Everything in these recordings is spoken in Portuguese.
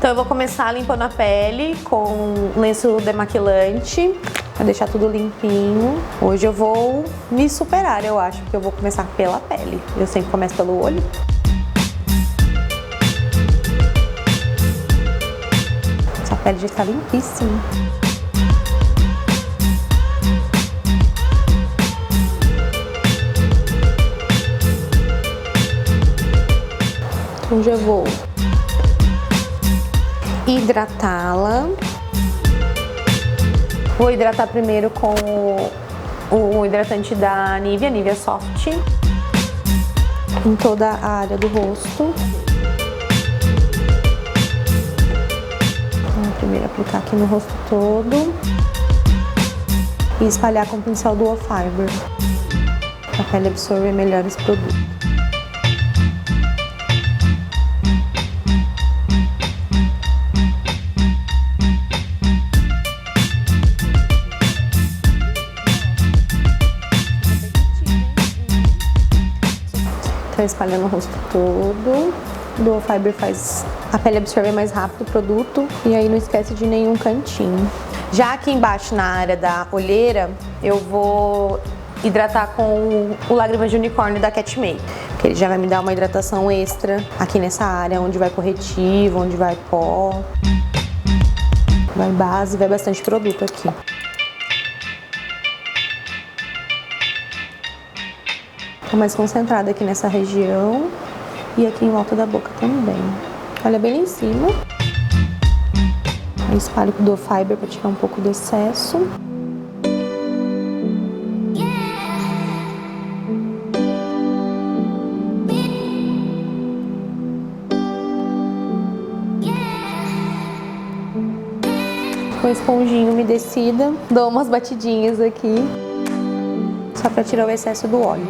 Então eu vou começar limpando a pele com lenço demaquilante, pra deixar tudo limpinho. Hoje eu vou me superar, eu acho, porque eu vou começar pela pele. Eu sempre começo pelo olho. Essa pele já está limpíssima. Então já vou hidratá-la. Vou hidratar primeiro com o hidratante da Nivea Soft, em toda a área do rosto. Vou primeiro aplicar aqui no rosto todo e espalhar com o pincel Duo Fiber, para a pele absorver melhor esse produto. Espalhando o rosto todo. O Duo Fiber faz a pele absorver mais rápido o produto e aí não esquece de nenhum cantinho. Já aqui embaixo na área da olheira, eu vou hidratar com o Lágrimas de Unicórnio da Cat Make, que ele já vai me dar uma hidratação extra aqui nessa área, onde vai corretivo, onde vai pó, vai base, vai bastante produto aqui. Tô mais concentrada aqui nessa região e aqui em volta da boca também. Olha bem lá em cima. Eu espalho com o Duo Fiber para tirar um pouco do excesso. Com a esponjinha umedecida, dou umas batidinhas aqui, só para tirar o excesso do óleo.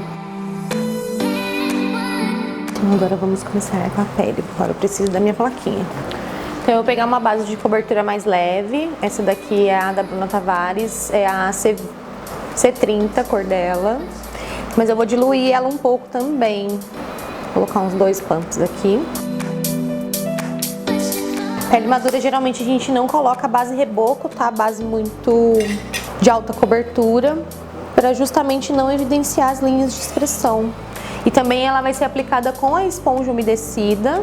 Então agora vamos começar com a pele, agora eu preciso da minha plaquinha. Então eu vou pegar uma base de cobertura mais leve, essa daqui é a da Bruna Tavares, é a C30, cor dela. Mas eu vou diluir ela um pouco também, vou colocar uns 2 pumps aqui. Pele madura geralmente a gente não coloca a base reboco, tá? A base muito de alta cobertura, para justamente não evidenciar as linhas de expressão. E também ela vai ser aplicada com a esponja umedecida.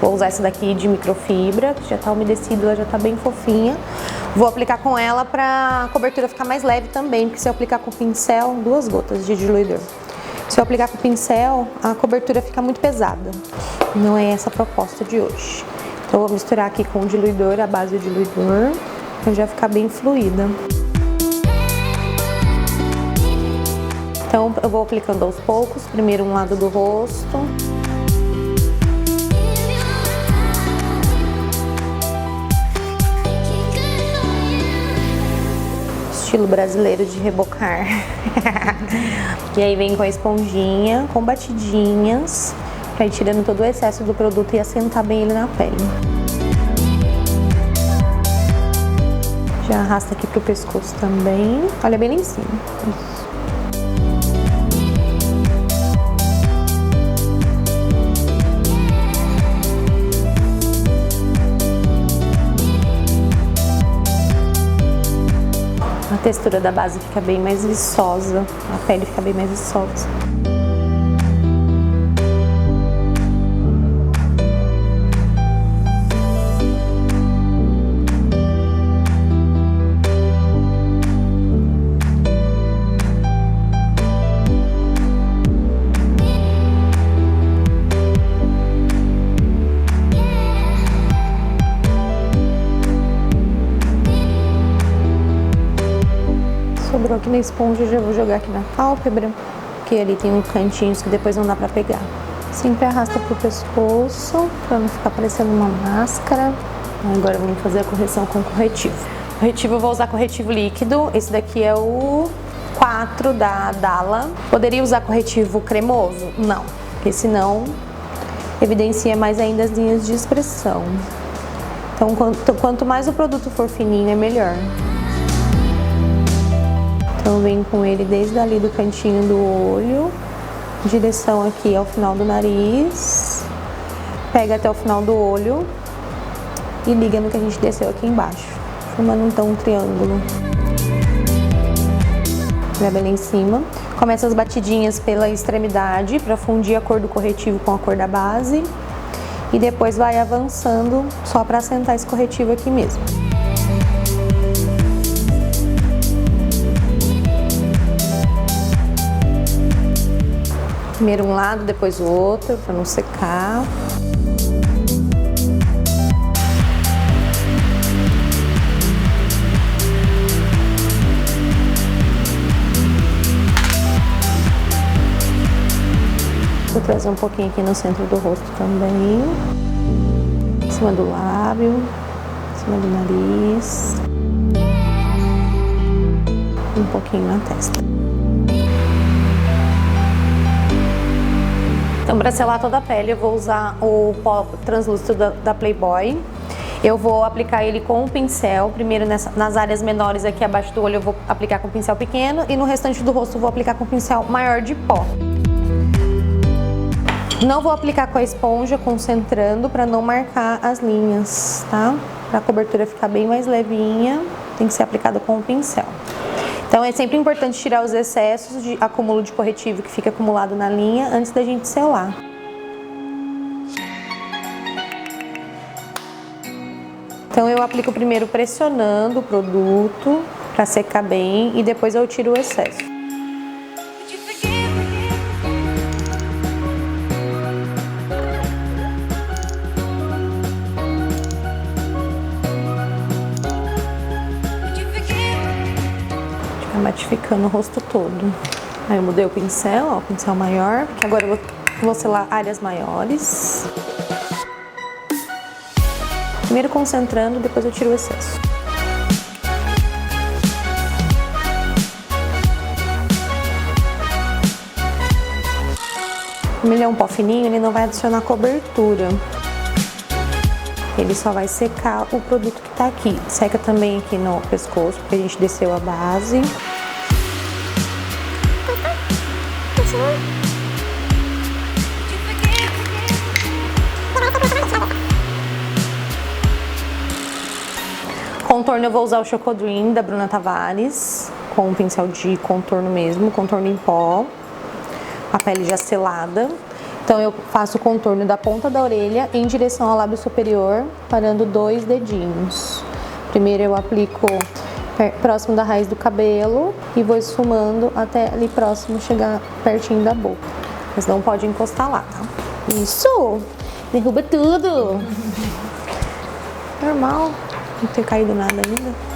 Vou usar essa daqui de microfibra, que já tá umedecida, ela já tá bem fofinha. Vou aplicar com ela pra a cobertura ficar mais leve também, porque se eu aplicar com o pincel, 2 gotas de diluidor. Se eu aplicar com o pincel, a cobertura fica muito pesada. Não é essa a proposta de hoje. Então eu vou misturar aqui com o diluidor, a base do diluidor, pra já ficar bem fluida. Então eu vou aplicando aos poucos, primeiro um lado do rosto. Estilo brasileiro de rebocar. E aí vem com a esponjinha, com batidinhas, pra ir tirando todo o excesso do produto e assentar bem ele na pele. Já arrasta aqui pro pescoço também. Olha bem lá em cima. Isso. A textura da base fica bem mais viçosa, a pele fica bem mais viçosa. Sobrou aqui na esponja, eu já vou jogar aqui na pálpebra, porque ali tem uns cantinhos que depois não dá pra pegar. Sempre arrasta pro pescoço, pra não ficar parecendo uma máscara. Agora vamos fazer a correção com corretivo. Corretivo, eu vou usar corretivo líquido, esse daqui é o 4 da Dalla. Poderia usar corretivo cremoso? Não, porque senão evidencia mais ainda as linhas de expressão. Então quanto mais o produto for fininho, é melhor. Então vem com ele desde ali do cantinho do olho, direção aqui ao final do nariz, pega até o final do olho e liga no que a gente desceu aqui embaixo, formando então um triângulo. Leva ele em cima. Começa as batidinhas pela extremidade para fundir a cor do corretivo com a cor da base. E depois vai avançando só para assentar esse corretivo aqui mesmo. Primeiro um lado, depois o outro, para não secar. Vou trazer um pouquinho aqui no centro do rosto também. Em cima do lábio, em cima do nariz. Um pouquinho na testa. Então, para selar toda a pele, eu vou usar o pó translúcido da Playboy. Eu vou aplicar ele com um pincel, primeiro nas áreas menores aqui abaixo do olho eu vou aplicar com um pincel pequeno e no restante do rosto eu vou aplicar com um pincel maior de pó. Não vou aplicar com a esponja, concentrando para não marcar as linhas, tá? Para a cobertura ficar bem mais levinha, tem que ser aplicada com o pincel. Então é sempre importante tirar os excessos de acúmulo de corretivo que fica acumulado na linha antes da gente selar. Então eu aplico primeiro pressionando o produto para secar bem e depois eu tiro o excesso. Matificando o rosto todo. Aí eu mudei o pincel, ó, o pincel maior, porque agora eu vou selar áreas maiores. Primeiro concentrando, depois eu tiro o excesso. Como ele é um pó fininho, ele não vai adicionar cobertura. Ele só vai secar o produto que tá aqui. Seca também aqui no pescoço, porque a gente desceu a base. Contorno eu vou usar o Chocodream da Bruna Tavares, com um pincel de contorno mesmo, contorno em pó, a pele já selada. Então eu faço o contorno da ponta da orelha em direção ao lábio superior, parando 2 dedinhos. Primeiro eu aplico próximo da raiz do cabelo e vou esfumando até ali próximo chegar pertinho da boca. Mas não pode encostar lá, tá? Isso! Derruba tudo! Normal, não ter caído nada ainda.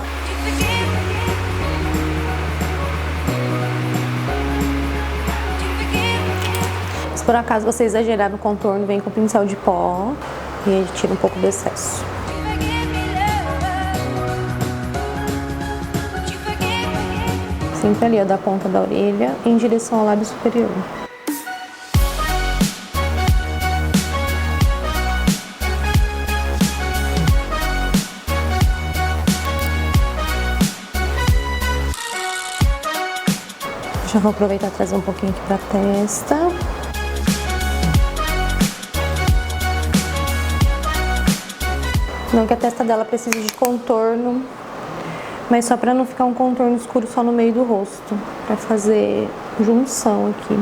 Se por acaso você exagerar no contorno, vem com o pincel de pó e aí tira um pouco do excesso. Sempre ali, ó, da ponta da orelha em direção ao lábio superior. Já vou aproveitar e trazer um pouquinho aqui pra testa. Não que a testa dela precise de contorno, mas só para não ficar um contorno escuro só no meio do rosto, para fazer junção aqui.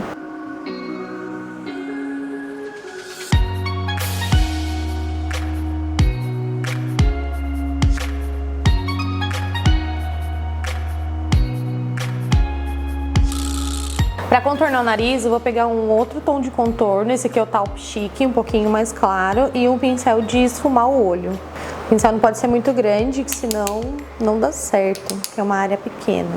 Para contornar o nariz, eu vou pegar um outro tom de contorno, esse aqui é o Taupe Chic, um pouquinho mais claro, e um pincel de esfumar o olho. O pincel não pode ser muito grande, que senão não dá certo, que é uma área pequena.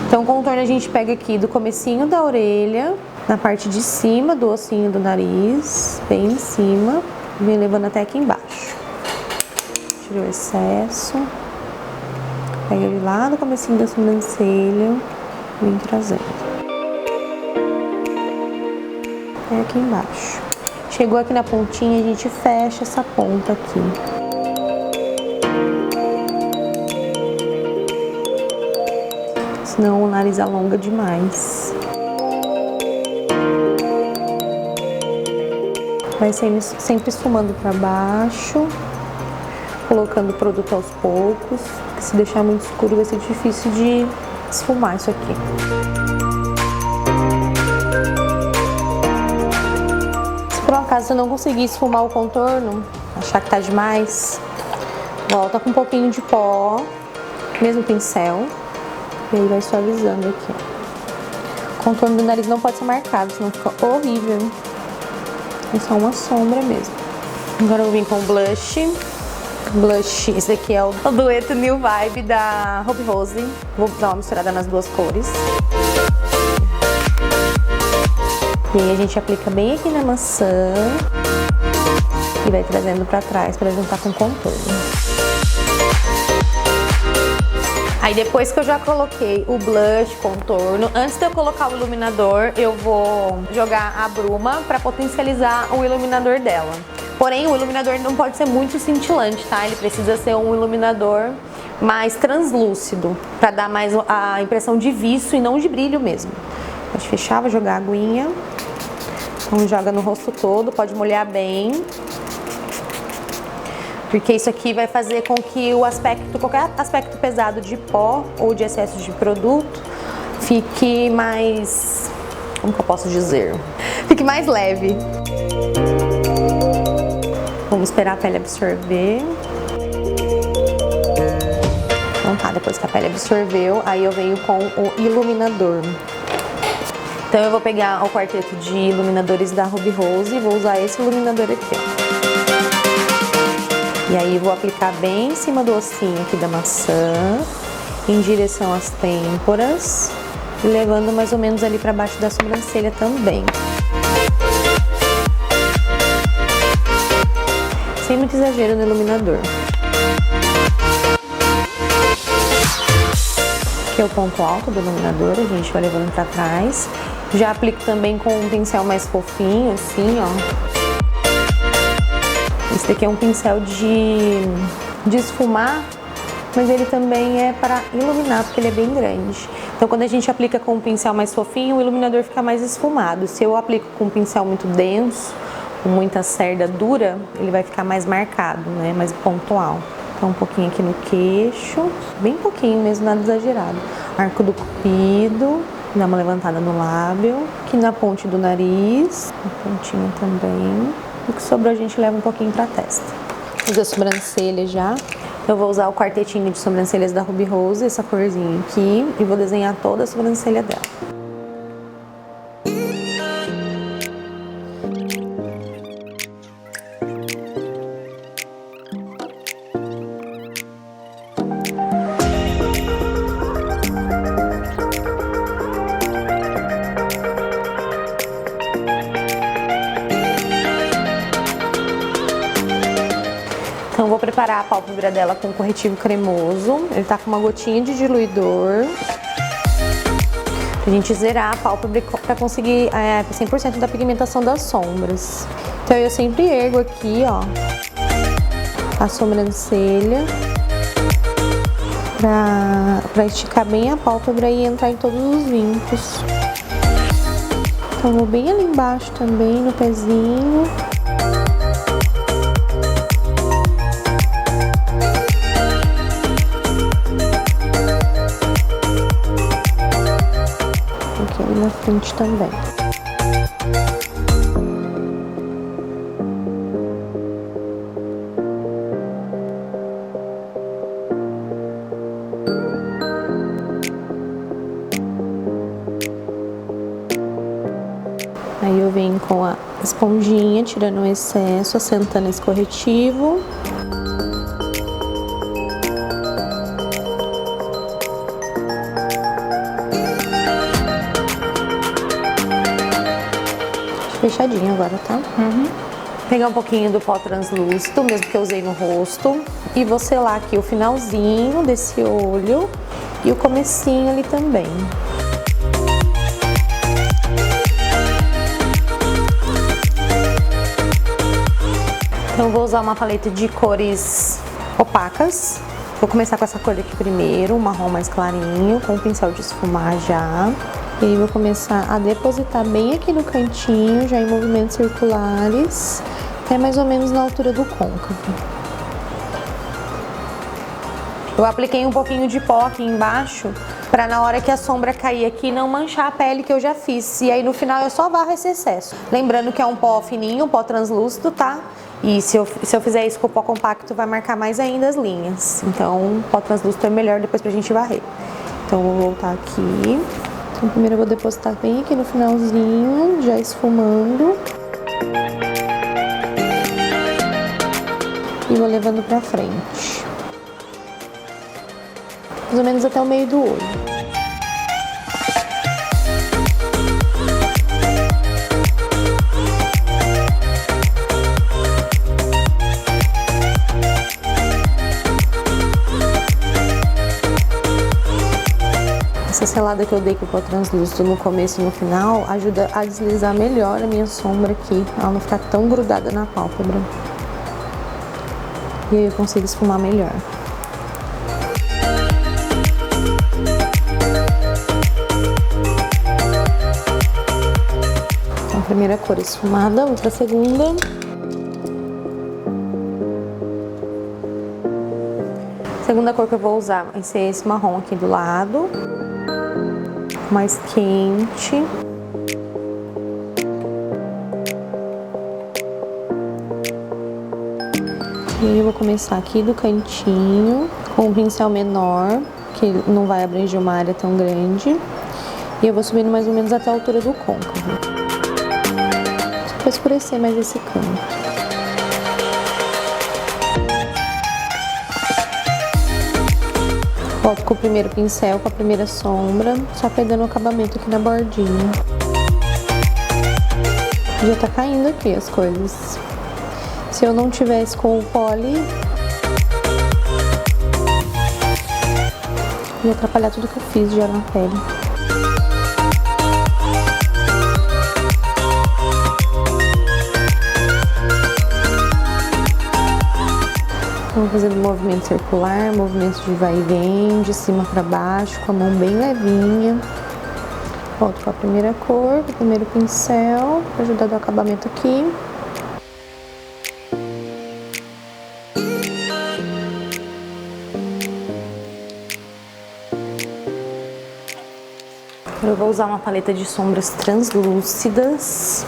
Então o contorno a gente pega aqui do comecinho da orelha, na parte de cima do ossinho do nariz, bem em cima, e vem levando até aqui embaixo. Tira o excesso. Pega ele lá no comecinho da sobrancelha, vem trazendo. É aqui embaixo. Chegou aqui na pontinha, a gente fecha essa ponta aqui. Senão o nariz alonga demais. Vai sempre esfumando para baixo, colocando o produto aos poucos, porque se deixar muito escuro vai ser difícil de esfumar isso aqui. Se por um acaso você não conseguir esfumar o contorno, achar que tá demais, volta com um pouquinho de pó, mesmo pincel, e aí vai suavizando aqui. O contorno do nariz não pode ser marcado, senão fica horrível. É só uma sombra mesmo. Agora eu vou vir com o blush. Blush, esse daqui é o Dueto New Vibe da Ruby Rose. Vou dar uma misturada nas duas cores. E aí a gente aplica bem aqui na maçã e vai trazendo pra trás pra juntar com o contorno. Aí depois que eu já coloquei o blush, contorno, antes de eu colocar o iluminador, eu vou jogar a bruma pra potencializar o iluminador dela. Porém, o iluminador não pode ser muito cintilante, tá? Ele precisa ser um iluminador mais translúcido, pra dar mais a impressão de viço e não de brilho mesmo. Pode fechar, vou jogar a aguinha. Então joga no rosto todo, pode molhar bem. Porque isso aqui vai fazer com que o aspecto, qualquer aspecto pesado de pó ou de excesso de produto fique mais, como que eu posso dizer? Fique mais leve. Vamos esperar a pele absorver. Então tá, depois que a pele absorveu, aí eu venho com o iluminador. Então eu vou pegar o quarteto de iluminadores da Ruby Rose e vou usar esse iluminador aqui. E aí vou aplicar bem em cima do ossinho aqui da maçã, em direção às têmporas e levando mais ou menos ali pra baixo da sobrancelha também. Sem muito exagero no iluminador. Aqui é o ponto alto do iluminador, a gente vai levando pra trás. Já aplico também com um pincel mais fofinho, assim, ó. Esse daqui é um pincel de esfumar, mas ele também é para iluminar, porque ele é bem grande. Então, quando a gente aplica com um pincel mais fofinho, o iluminador fica mais esfumado. Se eu aplico com um pincel muito denso, com muita cerda dura, ele vai ficar mais marcado, né? Mais pontual. Então, um pouquinho aqui no queixo, bem pouquinho mesmo, nada exagerado. Arco do cupido, dá uma levantada no lábio. Aqui na ponte do nariz, na pontinha também. O que sobrou a gente leva um pouquinho pra testa. Fiz a sobrancelha já. Eu vou usar o quartetinho de sobrancelhas da Ruby Rose, essa corzinha aqui, e vou desenhar toda a sobrancelha dela. Então, vou preparar a pálpebra dela com corretivo cremoso. Ele tá com uma gotinha de diluidor. Pra gente zerar a pálpebra pra conseguir 100% da pigmentação das sombras. Então, eu sempre ergo aqui, ó, a sobrancelha pra esticar bem a pálpebra e entrar em todos os vincos. Então, vou bem ali embaixo também, no pezinho. Na frente também. Aí eu venho com a esponjinha, tirando o excesso, assentando esse corretivo. Fechadinho agora, tá? Pegar um pouquinho do pó translúcido, mesmo que eu usei no rosto, e vou selar aqui o finalzinho desse olho e o comecinho ali também. Então eu vou usar uma paleta de cores opacas. Vou começar com essa cor aqui primeiro, um marrom mais clarinho, com o pincel de esfumar já. E aí vou começar a depositar bem aqui no cantinho, já em movimentos circulares, até mais ou menos na altura do côncavo. Eu apliquei um pouquinho de pó aqui embaixo, pra na hora que a sombra cair aqui não manchar a pele que eu já fiz. E aí no final eu só varro esse excesso. Lembrando que é um pó fininho, um pó translúcido, tá? E se eu fizer isso com o pó compacto, vai marcar mais ainda as linhas. Então, o pó translúcido é melhor depois pra gente varrer. Então, eu vou voltar aqui. Então, primeiro eu vou depositar bem aqui no finalzinho, já esfumando. E vou levando pra frente. Mais ou menos até o meio do olho. Essa selada que eu dei com o pó translúcido no começo e no final ajuda a deslizar melhor a minha sombra aqui, ela não ficar tão grudada na pálpebra. E aí eu consigo esfumar melhor. Então, primeira cor esfumada, vou para a segunda. A segunda cor que eu vou usar vai ser esse marrom aqui do lado, mais quente. E aí eu vou começar aqui do cantinho, com um pincel menor, que não vai abranger uma área tão grande. E eu vou subindo mais ou menos até a altura do côncavo. Só para escurecer mais esse canto. Volto com o primeiro pincel, com a primeira sombra, só pegando o acabamento aqui na bordinha. Já tá caindo aqui as coisas. Se eu não tivesse com o poli, ia atrapalhar tudo que eu fiz já na pele. Vou fazendo movimento circular, movimentos de vai e vem, de cima para baixo, com a mão bem levinha. Volto com a primeira cor, o primeiro pincel, para ajudar no acabamento aqui. Eu vou usar uma paleta de sombras translúcidas.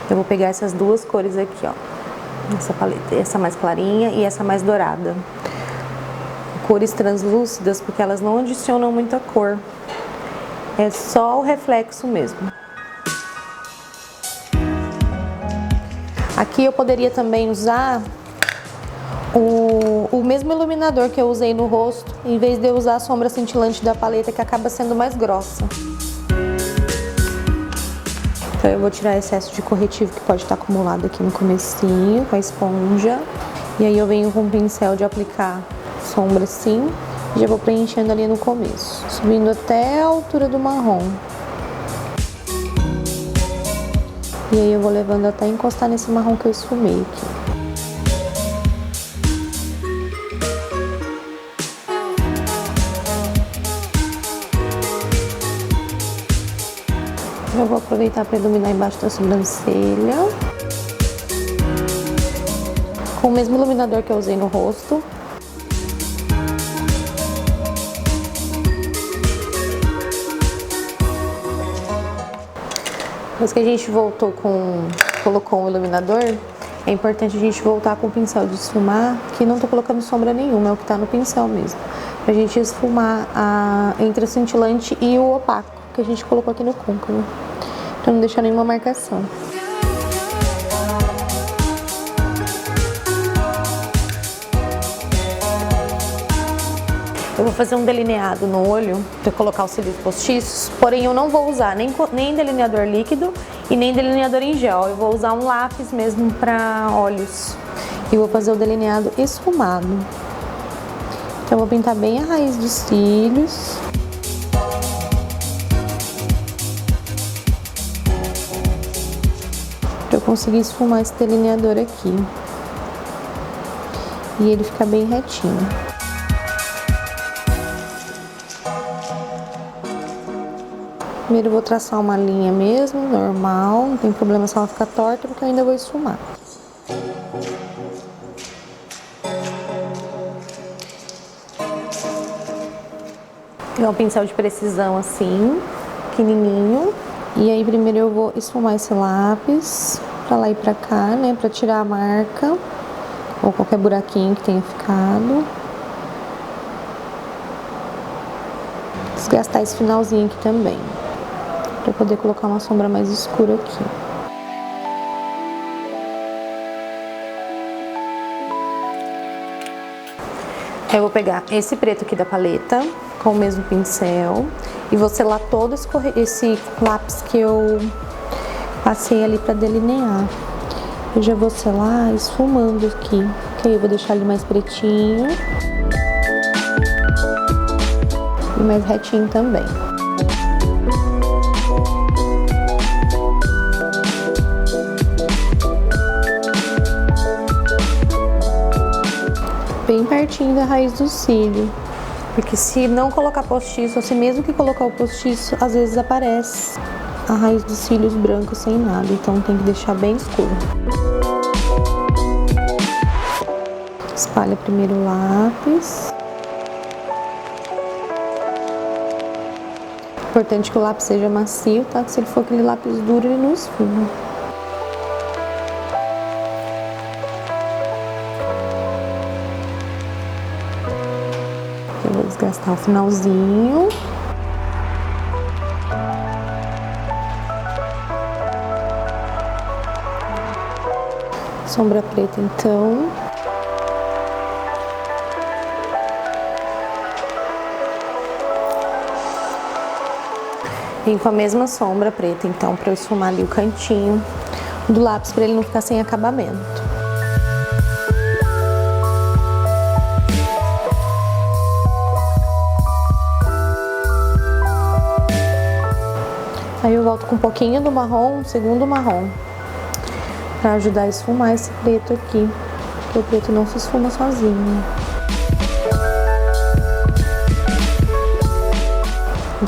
Eu vou pegar essas duas cores aqui, ó. Essa paleta, essa mais clarinha e essa mais dourada. Cores translúcidas porque elas não adicionam muita cor. É só o reflexo mesmo. Aqui eu poderia também usar o mesmo iluminador que eu usei no rosto, em vez de eu usar a sombra cintilante da paleta, que acaba sendo mais grossa. Então eu vou tirar excesso de corretivo que pode estar acumulado aqui no comecinho, com a esponja. E aí eu venho com um pincel de aplicar sombra assim, e já vou preenchendo ali no começo, subindo até a altura do marrom. E aí eu vou levando até encostar nesse marrom que eu esfumei aqui. Eu vou aproveitar para iluminar embaixo da sobrancelha. Com o mesmo iluminador que eu usei no rosto. Depois que a gente colocou um iluminador, é importante a gente voltar com o pincel de esfumar, que não tô colocando sombra nenhuma, é o que tá no pincel mesmo. Pra gente esfumar entre o cintilante e o opaco que a gente colocou aqui no côncavo. Pra não deixar nenhuma marcação. Eu vou fazer um delineado no olho para colocar os cílios postiços, porém eu não vou usar nem delineador líquido e nem delineador em gel. Eu vou usar um lápis mesmo para olhos e vou fazer o delineado esfumado. Então eu vou pintar bem a raiz dos cílios. Para eu conseguir esfumar esse delineador aqui e ele ficar bem retinho. Primeiro eu vou traçar uma linha mesmo, normal, não tem problema se ela ficar torta, porque eu ainda vou esfumar. pegar um pincel de precisão assim, pequenininho. E aí primeiro eu vou esfumar esse lápis pra lá e pra cá, né? Pra tirar a marca ou qualquer buraquinho que tenha ficado. Desgastar esse finalzinho aqui também, pra poder colocar uma sombra mais escura aqui. Eu vou pegar esse preto aqui da paleta com o mesmo pincel e vou selar todo esse lápis que eu passei ali pra delinear. Eu já vou selar esfumando aqui, que aí eu vou deixar ele mais pretinho e mais retinho também. Bem pertinho da raiz do cílio, porque se não colocar postiço, ou se mesmo que colocar o postiço, às vezes aparece a raiz dos cílios brancos sem nada, então tem que deixar bem escuro. Espalha primeiro o lápis. Importante que o lápis seja macio, tá? Que se ele for aquele lápis duro, ele não esfuma. Eu vou desgastar o finalzinho. Sombra preta, então. Vim com a mesma sombra preta, então, para eu esfumar ali o cantinho do lápis, para ele não ficar sem acabamento. Aí eu volto com um pouquinho do marrom, um segundo marrom, para ajudar a esfumar esse preto aqui, porque o preto não se esfuma sozinho.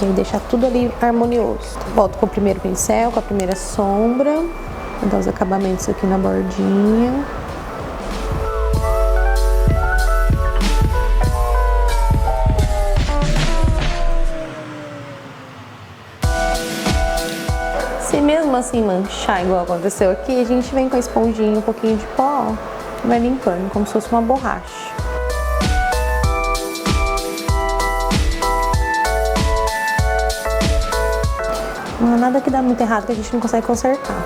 E aí deixar tudo ali harmonioso. Volto com o primeiro pincel, com a primeira sombra, vou dar os acabamentos aqui na bordinha. Se mesmo assim manchar igual aconteceu aqui, a gente vem com a esponjinha, um pouquinho de pó, vai limpando, como se fosse uma borracha. Não há nada que dá muito errado que a gente não consegue consertar.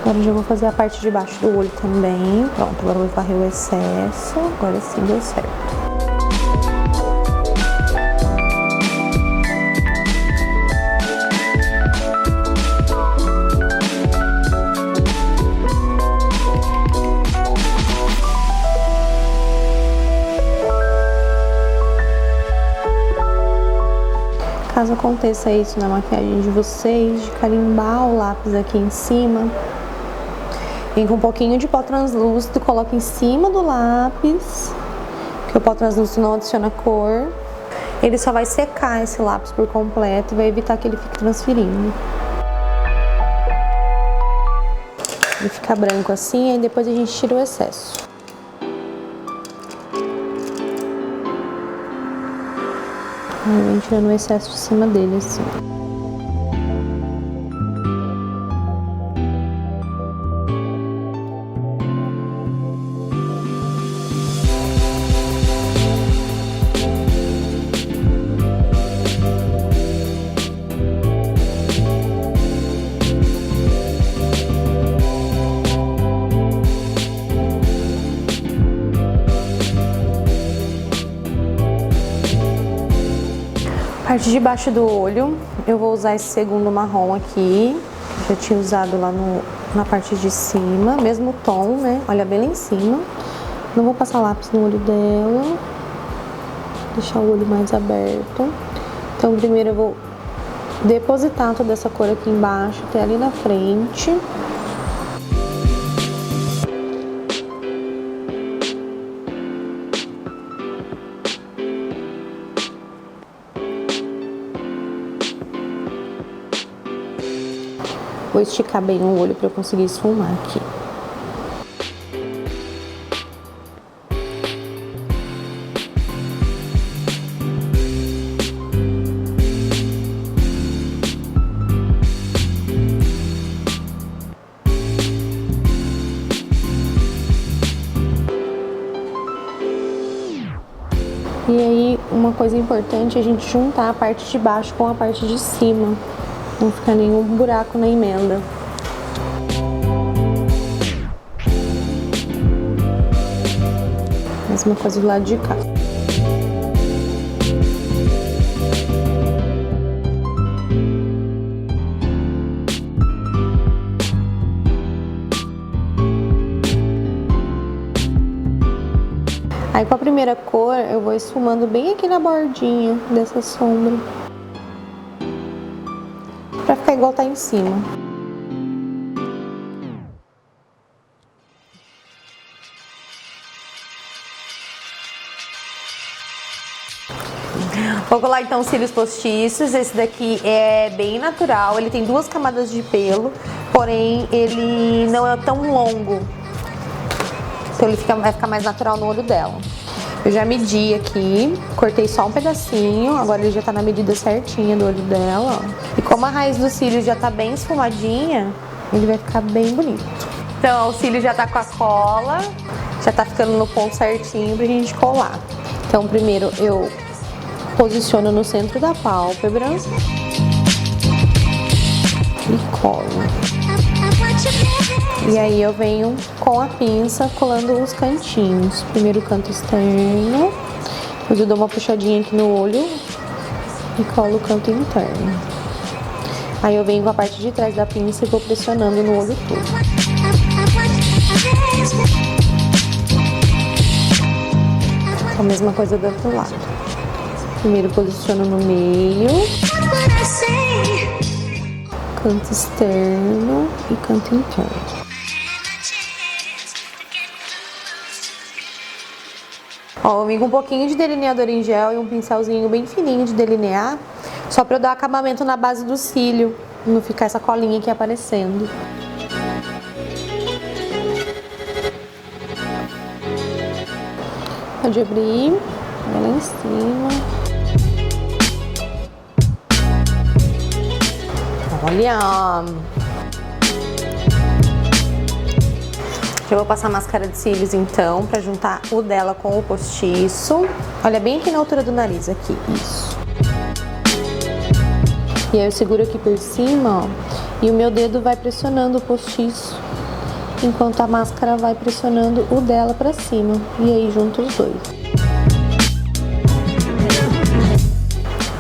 Agora eu já vou fazer a parte de baixo do olho também. Pronto, agora eu vou varrer o excesso. Agora sim deu certo. Caso aconteça isso na maquiagem de vocês, de carimbar o lápis aqui em cima, vem com um pouquinho de pó translúcido, coloca em cima do lápis, porque o pó translúcido não adiciona cor. Ele só vai secar esse lápis por completo e vai evitar que ele fique transferindo. Ele fica branco assim, aí depois a gente tira o excesso. Aí vem tirando o excesso de cima dele, assim. Parte de baixo do olho, eu vou usar esse segundo marrom aqui, que eu já tinha usado lá na parte de cima, mesmo tom, né? Olha bem lá em cima. Não vou passar lápis no olho dela, deixar o olho mais aberto. Então primeiro eu vou depositar toda essa cor aqui embaixo, até ali na frente. Vou esticar bem o olho para eu conseguir esfumar aqui. que uma coisa importante é a gente juntar a parte de baixo com a parte de cima. Não ficar nenhum buraco na emenda. Mesma coisa do lado de cá. Aí com a primeira cor eu vou esfumando bem aqui na bordinha dessa sombra, pra ficar igual tá em cima. Vou colar então os cílios postiços. Esse daqui é bem natural, ele tem 2 camadas de pelo, porém ele não é tão longo. Então ele vai ficar mais natural no olho dela. Eu já medi aqui, cortei só um pedacinho, agora ele já tá na medida certinha do olho dela, ó. E como a raiz do cílio já tá bem esfumadinha, ele vai ficar bem bonito. Então, o cílio já tá com a cola, já tá ficando no ponto certinho pra gente colar. Então, primeiro eu posiciono no centro da pálpebra e colo. E aí eu venho com a pinça colando os cantinhos. Primeiro o canto externo, depois eu dou uma puxadinha aqui no olho e colo o canto interno. Aí eu venho com a parte de trás da pinça e vou pressionando no olho todo. A mesma coisa do outro lado. Primeiro posiciono no meio, canto externo e canto interno. Ó, eu venho com um pouquinho de delineador em gel e um pincelzinho bem fininho de delinear, só pra eu dar acabamento na base do cílio, não ficar essa colinha aqui aparecendo. Pode abrir, vai lá em cima. Olha! Eu vou passar máscara de cílios então, pra juntar o dela com o postiço. Olha bem aqui na altura do nariz, aqui, isso. E aí eu seguro aqui por cima, ó, e o meu dedo vai pressionando o postiço, enquanto a máscara vai pressionando o dela pra cima. E aí junto os dois.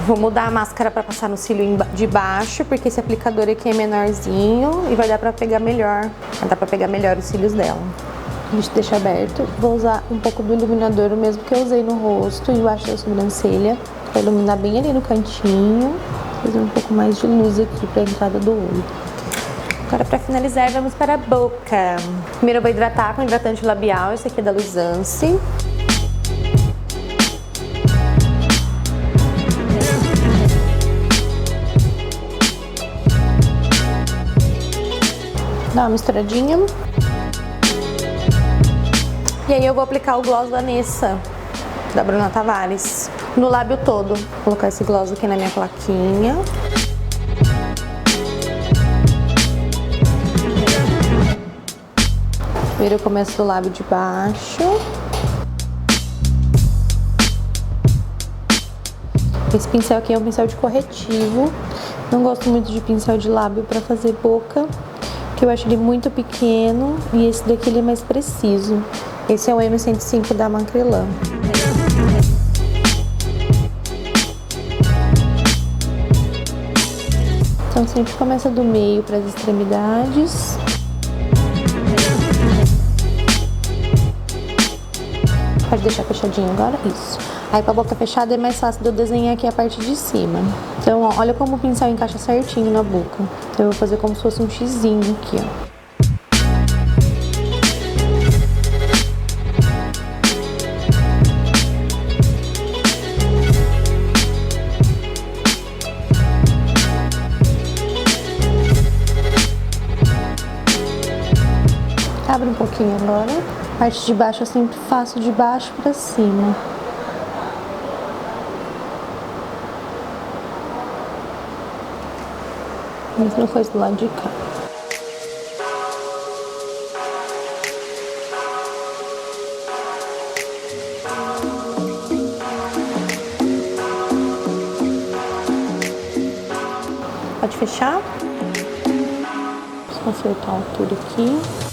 Vou mudar a máscara para passar no cílio de baixo, porque esse aplicador aqui é menorzinho e vai dar para pegar melhor. Vai dar para pegar melhor os cílios dela. Deixa eu deixar aberto. Vou usar um pouco do iluminador, o mesmo que eu usei no rosto, embaixo da sobrancelha, para iluminar bem ali no cantinho. Fazer um pouco mais de luz aqui para a entrada do olho. Agora, para finalizar, vamos para a boca. Primeiro eu vou hidratar com hidratante labial. Esse aqui é da Luisance. Dá uma misturadinha. E aí eu vou aplicar o gloss da Nessa, da Bruna Tavares, no lábio todo. Vou colocar esse gloss aqui na minha plaquinha. Primeiro eu começo do lábio de baixo. Esse pincel aqui é um pincel de corretivo. Não gosto muito de pincel de lábio para fazer boca, que eu acho ele muito pequeno, e esse daqui ele é mais preciso. Esse é o M105 da Macrylan. Então sempre começa do meio para as extremidades. Pode deixar fechadinho agora? Isso. Aí com a boca fechada é mais fácil de eu desenhar aqui a parte de cima. Então, ó, olha como o pincel encaixa certinho na boca. Então eu vou fazer como se fosse um xizinho aqui, ó. Abre um pouquinho agora. A parte de baixo eu sempre faço de baixo pra cima. Mesma coisa do lado de cá. Pode fechar. Vou acertar a altura aqui.